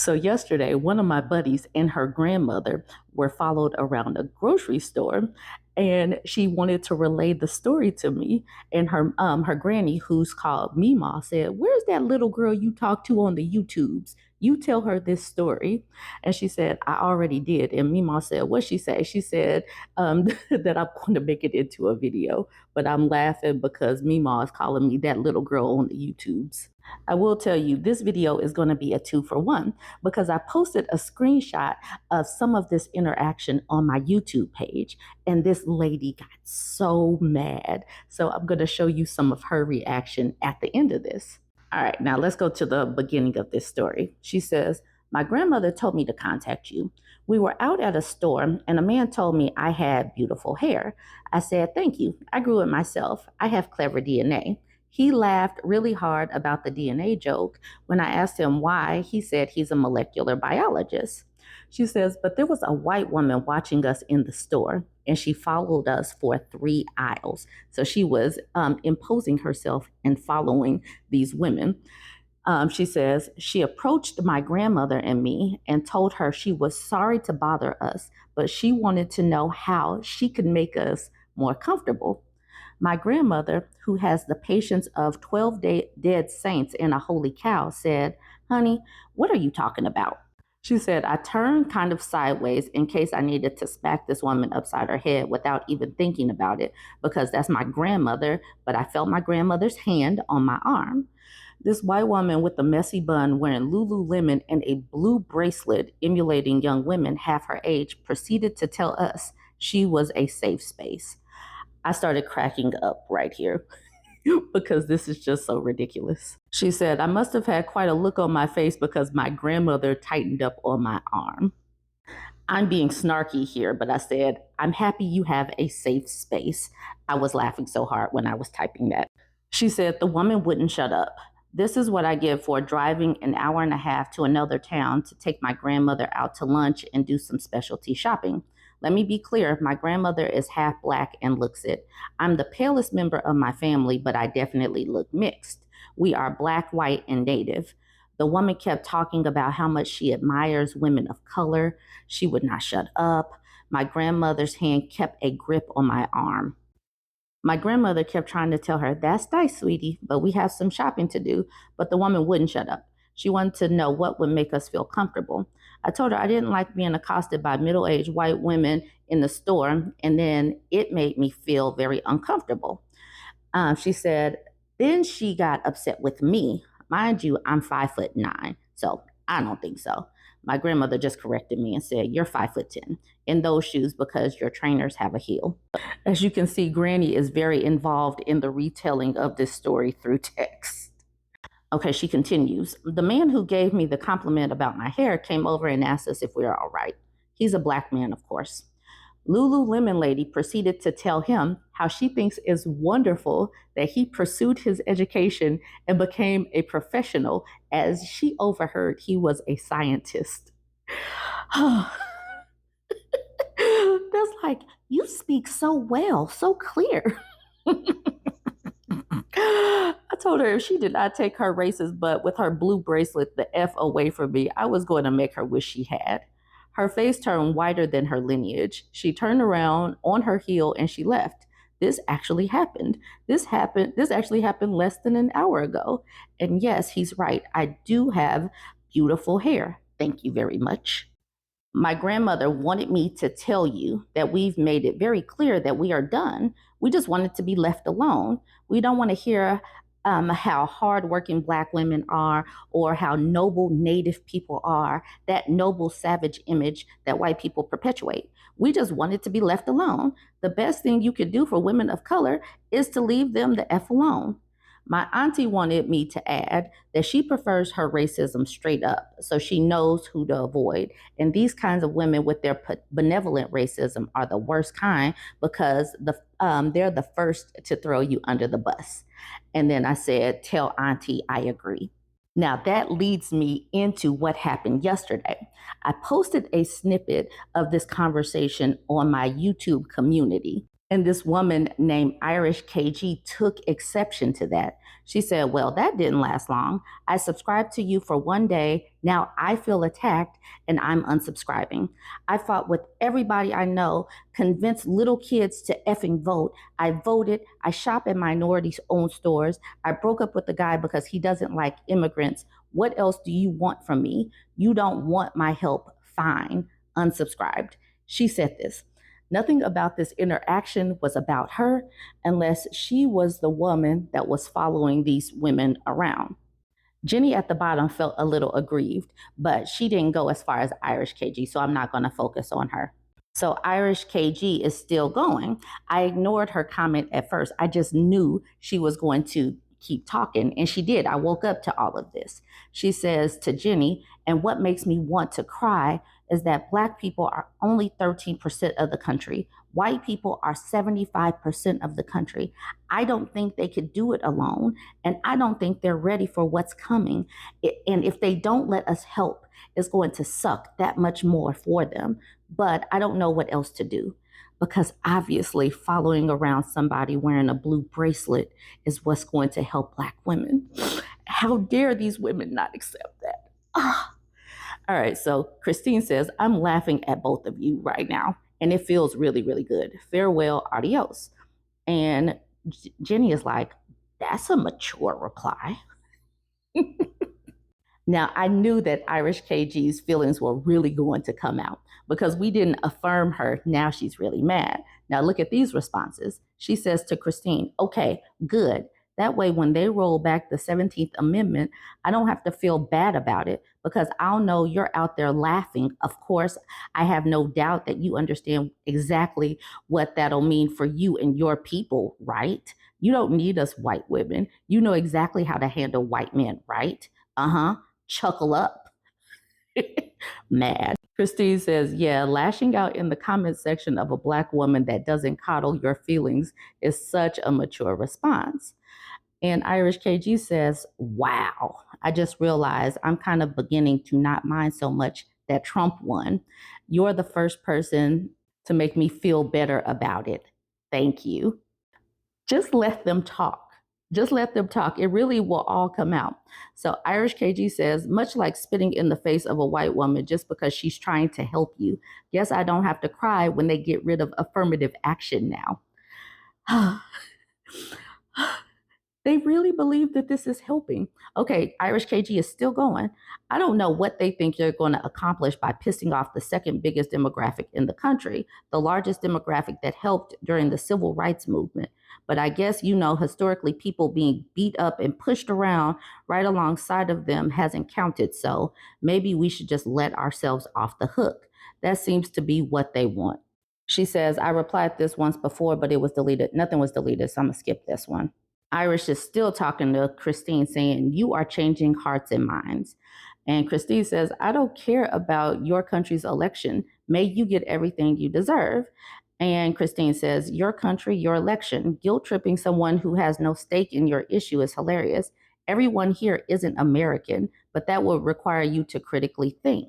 So yesterday, one of my buddies and her grandmother were followed around a grocery store, and she wanted to relay the story to me. And her granny, who's called Mima, said, "Where's that little girl you talked to on the YouTubes? You tell her this story." And she said, "I already did." And Mima said, "What she say?" She said that I'm going to make it into a video, but I'm laughing because Mima is calling me that little girl on the YouTubes. I will tell you, this video is going to be a 2-for-1 because I posted a screenshot of some of this interaction on my YouTube page, and this lady got so mad. So I'm going to show you some of her reaction at the end of this. All right, now let's go to the beginning of this story. She says, "My grandmother told me to contact you. We were out at a store and a man told me I had beautiful hair. I said, 'Thank you. I grew it myself. I have clever DNA.' He laughed really hard about the DNA joke. When I asked him why, he said he's a molecular biologist." She says, "But there was a white woman watching us in the store, and she followed us for 3 aisles." So she was imposing herself and following these women. She says, "She approached my grandmother and me and told her she was sorry to bother us, but she wanted to know how she could make us more comfortable. My grandmother, who has the patience of 12 dead saints and a holy cow, said, 'Honey, what are you talking about?' She said, 'I turned kind of sideways in case I needed to smack this woman upside her head without even thinking about it, because that's my grandmother, but I felt my grandmother's hand on my arm. This white woman with a messy bun wearing Lululemon and a blue bracelet emulating young women half her age proceeded to tell us she was a safe space.'" I started cracking up right here because this is just so ridiculous. She said, "I must have had quite a look on my face because my grandmother tightened up on my arm." I'm being snarky here, but I said, "I'm happy you have a safe space." I was laughing so hard when I was typing that. She said, "The woman wouldn't shut up. This is what I get for driving an hour and a half to another town to take my grandmother out to lunch and do some specialty shopping. Let me be clear, my grandmother is half black and looks it. I'm the palest member of my family, but I definitely look mixed. We are black, white, and native." The woman kept talking about how much she admires women of color. She would not shut up. My grandmother's hand kept a grip on my arm. My grandmother kept trying to tell her, "That's nice, sweetie, but we have some shopping to do." But the woman wouldn't shut up. She wanted to know what would make us feel comfortable. I told her I didn't like being accosted by middle-aged white women in the store, and then it made me feel very uncomfortable. She said, then she got upset with me. Mind you, I'm 5'9", so I don't think so. My grandmother just corrected me and said, "You're 5'10" in those shoes because your trainers have a heel." As you can see, Granny is very involved in the retelling of this story through text. Okay, she continues. "The man who gave me the compliment about my hair came over and asked us if we were all right. He's a black man, of course. Lululemon Lady proceeded to tell him how she thinks it's wonderful that he pursued his education and became a professional, as she overheard he was a scientist." That's like, you speak so well, so clear. I told her if she did not take her racist butt with her blue bracelet the F away from me, I was going to make her wish she had. Her face turned whiter than her lineage. She turned around on her heel and she left. This actually happened. This actually happened less than an hour ago. And yes, he's right. I do have beautiful hair. Thank you very much. My grandmother wanted me to tell you that we've made it very clear that we are done. We just wanted to be left alone. We don't want to hear how hardworking black women are or how noble native people are, that noble savage image that white people perpetuate. We just wanted to be left alone. The best thing you could do for women of color is to leave them the F alone. My auntie wanted me to add that she prefers her racism straight up, so she knows who to avoid. And these kinds of women with their benevolent racism are the worst kind because they're the first to throw you under the bus. And then I said, "Tell auntie I agree." Now that leads me into what happened yesterday. I posted a snippet of this conversation on my YouTube community. And this woman named Irish KG took exception to that. She said, well, that didn't last long. I subscribed to you for one day. Now I feel attacked and I'm unsubscribing. I fought with everybody I know, convinced little kids to effing vote. I voted. I shop at minorities owned stores. I broke up with the guy because he doesn't like immigrants. What else do you want from me? You don't want my help. Fine. Unsubscribed. She said this. Nothing about this interaction was about her unless she was the woman that was following these women around. Jenny at the bottom felt a little aggrieved, but she didn't go as far as Irish KG, so I'm not going to focus on her. So Irish KG is still going. I ignored her comment at first. I just knew she was going to keep talking, and she did. I woke up to all of this. She says to Jenny, and what makes me want to cry is that Black people are only 13% of the country. White people are 75% of the country. I don't think they could do it alone, and I don't think they're ready for what's coming. And if they don't let us help, it's going to suck that much more for them. But I don't know what else to do, because obviously following around somebody wearing a blue bracelet is what's going to help Black women. How dare these women not accept that? Ah. All right, so Christine says, I'm laughing at both of you right now, and it feels really, really good. Farewell, adios. And Jenny is like, that's a mature reply. Now, I knew that Irish KG's feelings were really going to come out because we didn't affirm her. Now she's really mad. Now, look at these responses. She says to Christine, okay, good. That way, when they roll back the 17th Amendment, I don't have to feel bad about it because I'll know you're out there laughing. Of course, I have no doubt that you understand exactly what that'll mean for you and your people, right? You don't need us white women. You know exactly how to handle white men, right? Uh-huh. Chuckle up. Mad. Christine says, yeah, lashing out in the comment section of a Black woman that doesn't coddle your feelings is such a mature response. And Irish KG says, wow, I just realized I'm kind of beginning to not mind so much that Trump won. You're the first person to make me feel better about it. Thank you. Just let them talk. Just let them talk. It really will all come out. So Irish KG says, much like spitting in the face of a white woman just because she's trying to help you. Guess I don't have to cry when they get rid of affirmative action now. They really believe that this is helping. Okay, Irish KG is still going. I don't know what they think you're going to accomplish by pissing off the second biggest demographic in the country, the largest demographic that helped during the civil rights movement. But I guess, historically, people being beat up and pushed around right alongside of them hasn't counted. So maybe we should just let ourselves off the hook. That seems to be what they want. She says, I replied this once before, but it was deleted. Nothing was deleted, so I'm going to skip this one. Irish is still talking to Christine saying, you are changing hearts and minds. And Christine says, I don't care about your country's election. May you get everything you deserve. And Christine says, your country, your election, guilt tripping someone who has no stake in your issue is hilarious. Everyone here isn't American, but that would require you to critically think.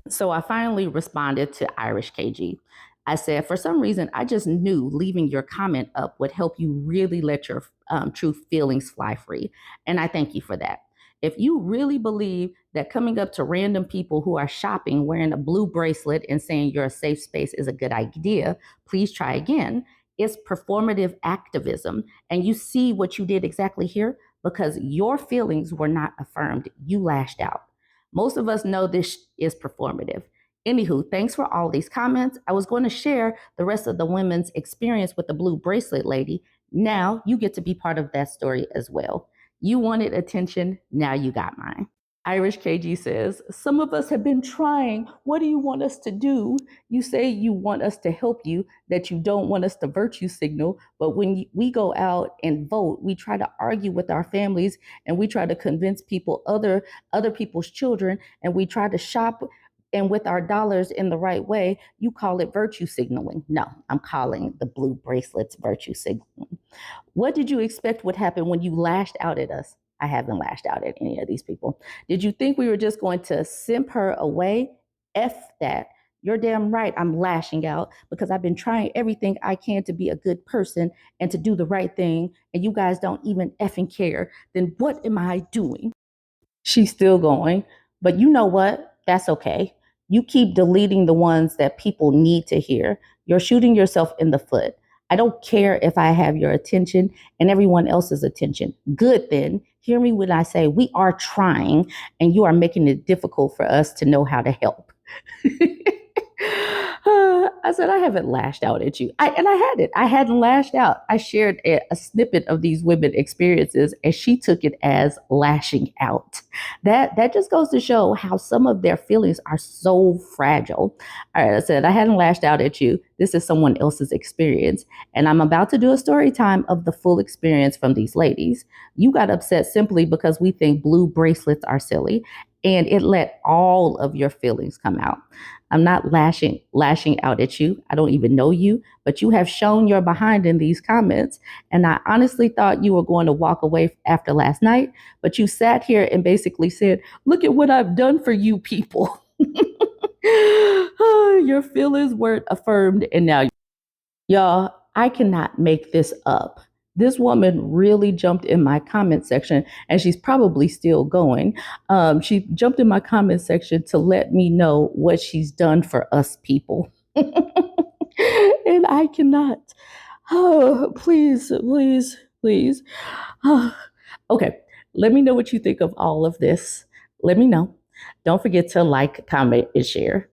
So I finally responded to Irish KG. I said, for some reason, I just knew leaving your comment up would help you really let your true feelings fly free. And I thank you for that. If you really believe that coming up to random people who are shopping wearing a blue bracelet and saying you're a safe space is a good idea, please try again. It's performative activism. And you see what you did exactly here because your feelings were not affirmed. You lashed out. Most of us know this is performative. Anywho, thanks for all these comments. I was going to share the rest of the women's experience with the blue bracelet lady. Now you get to be part of that story as well. You wanted attention. Now you got mine. Irish KG says, some of us have been trying. What do you want us to do? You say you want us to help you, that you don't want us to virtue signal. But when we go out and vote, we try to argue with our families and we try to convince people, other people's children, and we try to shop and with our dollars in the right way. You call it virtue signaling. No, I'm calling the blue bracelets virtue signaling. What did you expect would happen when you lashed out at us? I haven't lashed out at any of these people. Did you think we were just going to simp her away? F that. You're damn right I'm lashing out because I've been trying everything I can to be a good person and to do the right thing, and you guys don't even effing care. Then what am I doing? She's still going. But you know what? That's okay. You keep deleting the ones that people need to hear. You're shooting yourself in the foot. I don't care if I have your attention and everyone else's attention. Good then. Hear me when I say we are trying and you are making it difficult for us to know how to help. I said, I haven't lashed out at you. And I hadn't. I hadn't lashed out. I shared a snippet of these women experiences and she took it as lashing out. That just goes to show how some of their feelings are so fragile. All right, I said, I hadn't lashed out at you. This is someone else's experience. And I'm about to do a story time of the full experience from these ladies. You got upset simply because we think blue bracelets are silly, and it let all of your feelings come out. I'm not lashing out at you. I don't even know you, but you have shown your behind in these comments. And I honestly thought you were going to walk away after last night, but you sat here and basically said, "Look at what I've done for you people." Your feelings weren't affirmed, and now y'all, I cannot make this up. This woman really jumped in my comment section, and she's probably still going. She jumped in my comment section to let me know what she's done for us people. And I cannot. Oh, please, please, please. Okay, let me know what you think of all of this. Let me know. Don't forget to like, comment, and share.